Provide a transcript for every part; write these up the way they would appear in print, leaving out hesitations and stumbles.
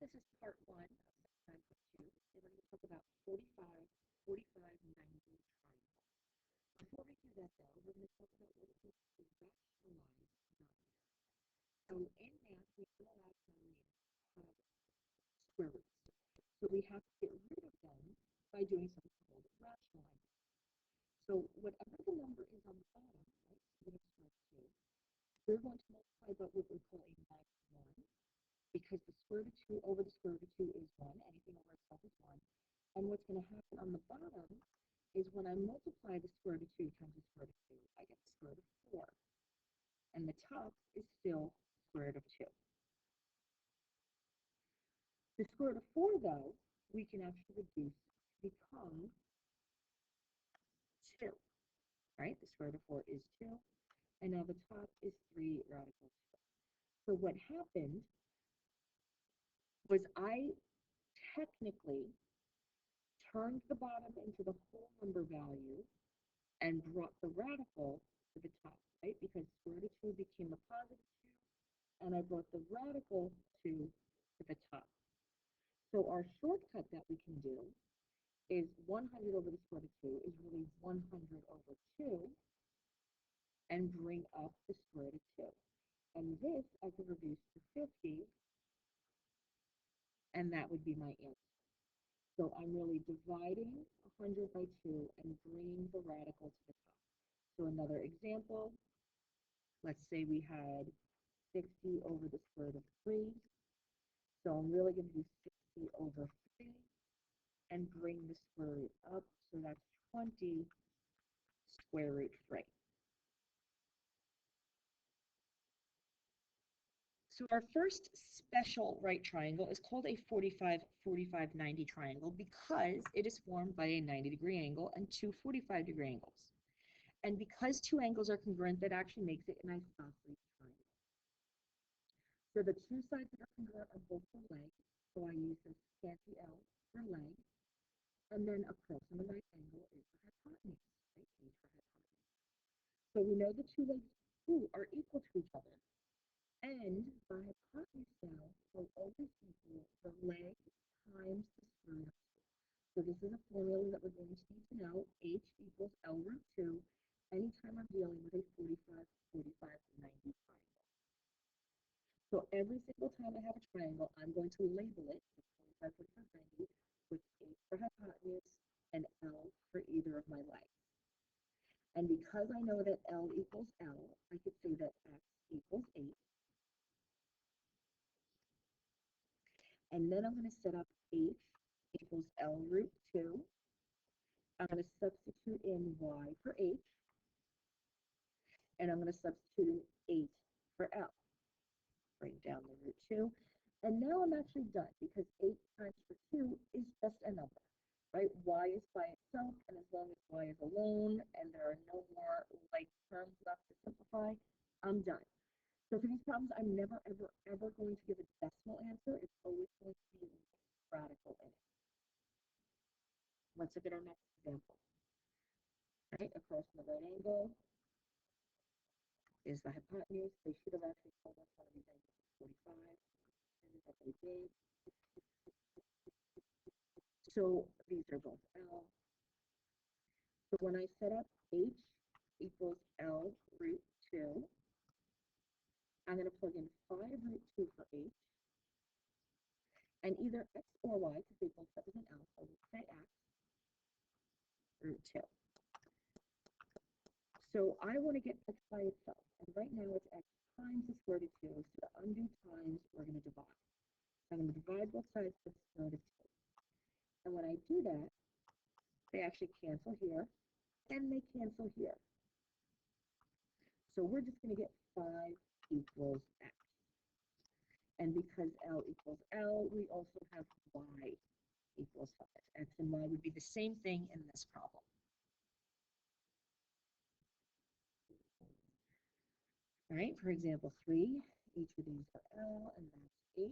this is part one of 9.2, and we're going to talk about 45, 45, 90 triangle. Before we do that, though, we're going to talk about what it means to rationalize numbers. So in math, we are allowed denominators have square roots. So we have to get rid of them by doing something called rationalizing. So whatever the number is on the bottom, right, so we have square root 2, we're going to multiply by what we call a -1, because the square root of 2 over the square root of 2 is 1. Anything over itself is 1. And what's going to happen on the bottom is when I multiply the square root of 2 times the square root of 2, I get the square root of 4. And the top is still square root of 2. The square root of 4, though, we can actually reduce to become 2. Right? The square root of 4 is 2. And now the top is 3 radical 2. So what happened was I technically turned the bottom into the whole number value and brought the radical to the top, right? Because square root of 2 became a positive 2, and I brought the radical 2 to the top. So our shortcut that we can do is 100 over the square root of 2 is really 100 over 2, and bring up the square root of 2. And this I can reduce to 50, and that would be my answer. So I'm really dividing 100 by 2 and bringing the radical to the top. So another example, let's say we had 60 over the square root of 3. So I'm really going to do 60 over 3 and bring the square root up. So that's 20 square root 3. So our first special right triangle is called a 45, 45, 90 triangle because it is formed by a 90-degree angle and two 45-degree angles. And because two angles are congruent, that actually makes it an isosceles triangle. So the two sides that are congruent are both the leg, so I use the scanty L for leg. And then across on the right angle is the hypotenuse, right? H for hypotenuse. So we know the two legs are equal to each other. And the hypotenuse now will always equal the leg times the square root of 2. So this is a formula that we're going to need to know. H equals L root 2 anytime I'm dealing with a 45, 45, 90 triangle. So every single time I have a triangle, I'm going to label it 45, 45, 90 with H for hypotenuse and L for either of my legs. And because I know that L equals L, I could say that X equals 8. And then I'm going to set up H equals L root 2. I'm going to substitute in Y for H. And I'm going to substitute in 8 for L. Bring down the root 2. And now I'm actually done because 8 times 2 is just a number, right? Y is by itself, and as long as Y is alone and there are no more like terms left to simplify, I'm done. So for these problems, I'm never, ever, ever going to give a decimal answer. It's always going to be radical in it. Let's look at our next example. Right, across the right angle is the hypotenuse. They should have actually told us one of these angles is 45, and that they did. So these are both L. So when I set up H equals L root 2, I'm going to plug in 5 root 2 for H, and either X or Y, because they both represent L, so let's say X root 2. So I want to get X by itself, and right now it's X times the square root of 2, so to undo times, we're going to divide. So I'm going to divide both sides by the square root of 2. And when I do that, they actually cancel here, and they cancel here. So we're just going to get 5 equals X. And because L equals L, we also have Y equals 5. X and Y would be the same thing in this problem. All right, for example 3, each of these are L, and that's H.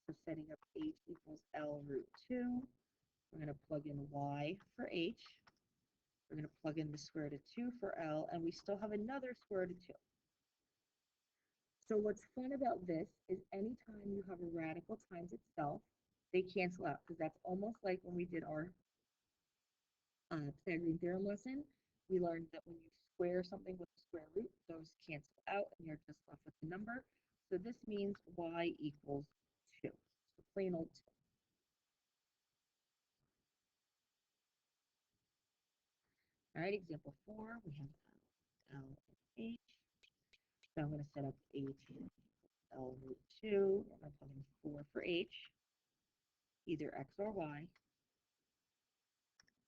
So setting up H equals L root 2. We're going to plug in Y for H. We're going to plug in the square root of 2 for L, and we still have another square root of 2. So what's fun about this is anytime you have a radical times itself, they cancel out because that's almost like when we did our Pythagorean theorem lesson. We learned that when you square something with a square root, those cancel out and you're just left with the number. So this means y equals 2. So plain old 2. All right, example 4, we have L and H. So I'm going to set up H equals L root 2. I'm going to plug in 4 for H, either X or Y.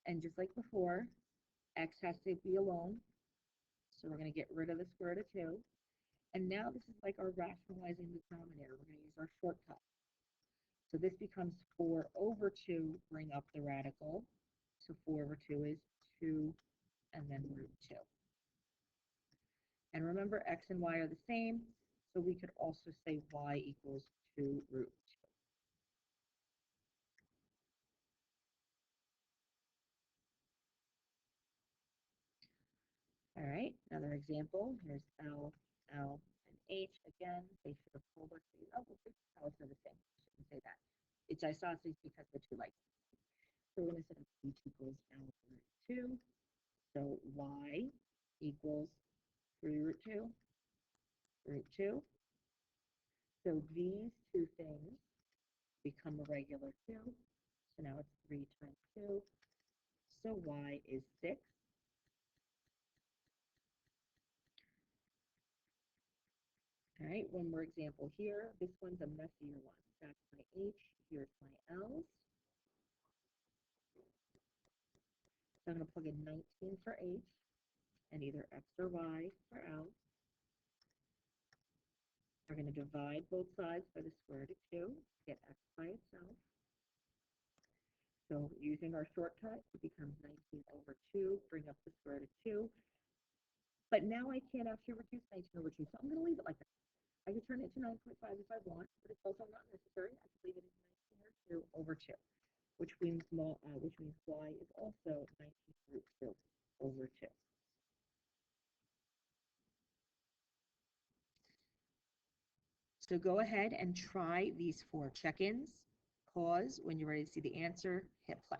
And just like before, X has to be alone. So we're going to get rid of the square root of 2. And now this is like our rationalizing the denominator. We're going to use our shortcut. So this becomes 4 over 2, bring up the radical. So 4 over 2 is 2 and then root 2. And remember, x and y are the same, so we could also say y equals 2 root 2. All right, another example. Here's L, L, and H. Again, they should have told us these. Oh, well, this are the same. I shouldn't say that. It's isosceles because the two legs. So we're going to set up H equals L root 2. So y equals 3 root 2, root 2. So these two things become a regular 2. So now it's 3 times 2. So y is 6. All right, one more example here. This one's a messier one. That's my H, here's my L's. So I'm going to plug in 19 for H and either X or Y for L. We're going to divide both sides by the square root of 2 to get X by itself. So using our shortcut, it becomes 19 over 2, bring up the square root of 2. But now I can't actually reduce 19 over 2, so I'm going to leave it like that. I could turn it to 9.5 if I want, but it's also not necessary. I could leave it as 19 over 2, which means y is also 19 root 2 over 2. So go ahead and try these 4 check-ins. Pause when you're ready to see the answer, hit play.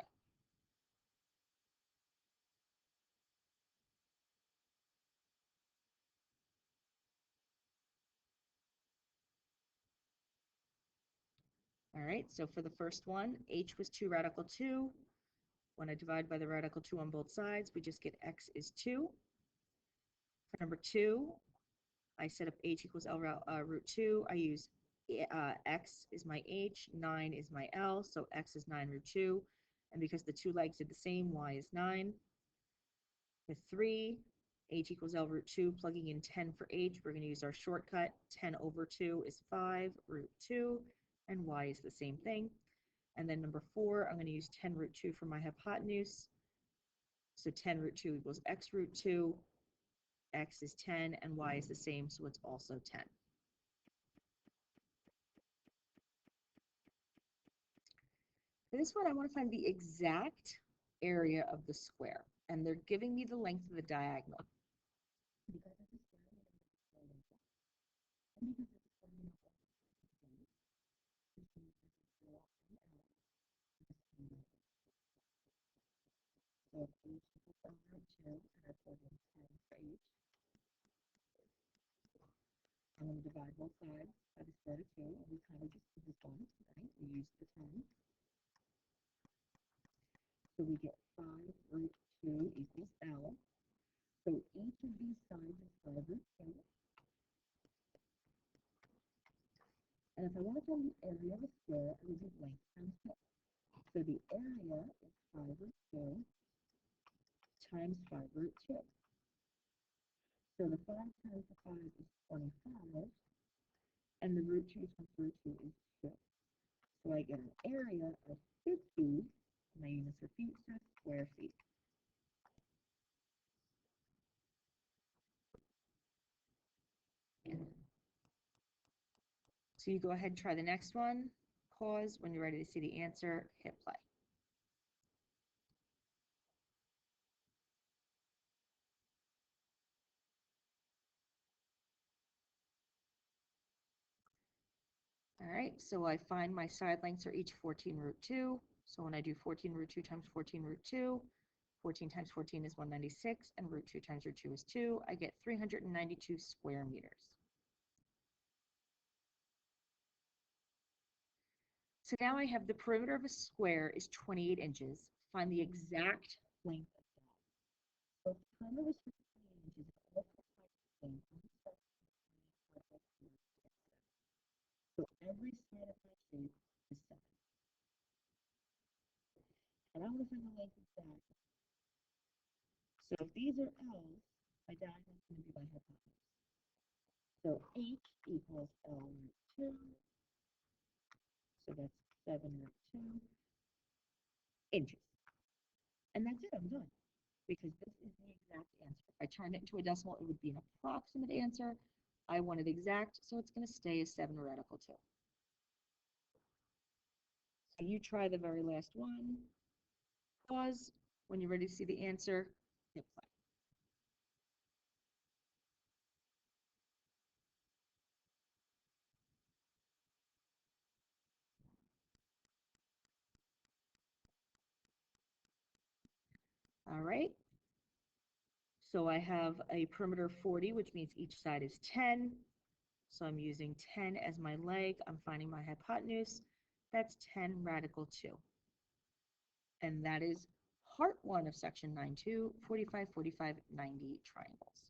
All right, so for the first one, H was 2 radical 2. When I divide by the radical 2 on both sides, we just get X is 2. For number 2, I set up H equals L root 2. I use X is my H, 9 is my L, so X is 9 root 2. And because the two legs did the same, Y is 9. With 3, H equals L root 2, plugging in 10 for H, we're going to use our shortcut. 10 over 2 is 5 root 2, and Y is the same thing. And then number 4, I'm going to use 10 root 2 for my hypotenuse. So 10 root 2 equals X root 2. X is 10, and Y is the same, so it's also 10. For this one, I want to find the exact area of the square, and they're giving me the length of the diagonal. So H equals L root 2, and I plug in 10 for H. I'm going to divide both sides by the square root of 2, and we kind of just did this one, right? We used the 10. So we get 5 root 2 equals L. So each of these sides is 5 root 2. And if I want to find the area of a square, I would use length times width. So the area is 5 root 2 times 5 root 2. So the 5 times the 5 is 25, and the root 2 times root 2 is 2. So I get an area of 50, my units are feet, so square feet. So you go ahead and try the next one, pause when you're ready to see the answer, hit play. All right, so I find my side lengths are each 14 root 2. So when I do 14 root 2 times 14 root 2, 14 times 14 is 196, and root 2 times root 2 is 2. I get 392 square meters. So now I have the perimeter of a square is 28 inches. Find the exact length of that. So if the perimeter was 28 inches, it all looks like the same. So every side of my shape is 7. And I want to find the length of that. So if these are L's, my diagonal is going to be my hypotenuse. So H equals L root 2. So that's 7 root 2 inches. And that's it, I'm done. Because this is the exact answer. If I turned it into a decimal, it would be an approximate answer. I want it exact, so it's going to stay as 7 radical 2. So you try the very last one. Pause. When you're ready to see the answer, hit play. All right. So I have a perimeter 40, which means each side is 10. So I'm using 10 as my leg. I'm finding my hypotenuse. That's 10 radical 2. And that is part 1 of section 9.2, 45, 45, 90 triangles.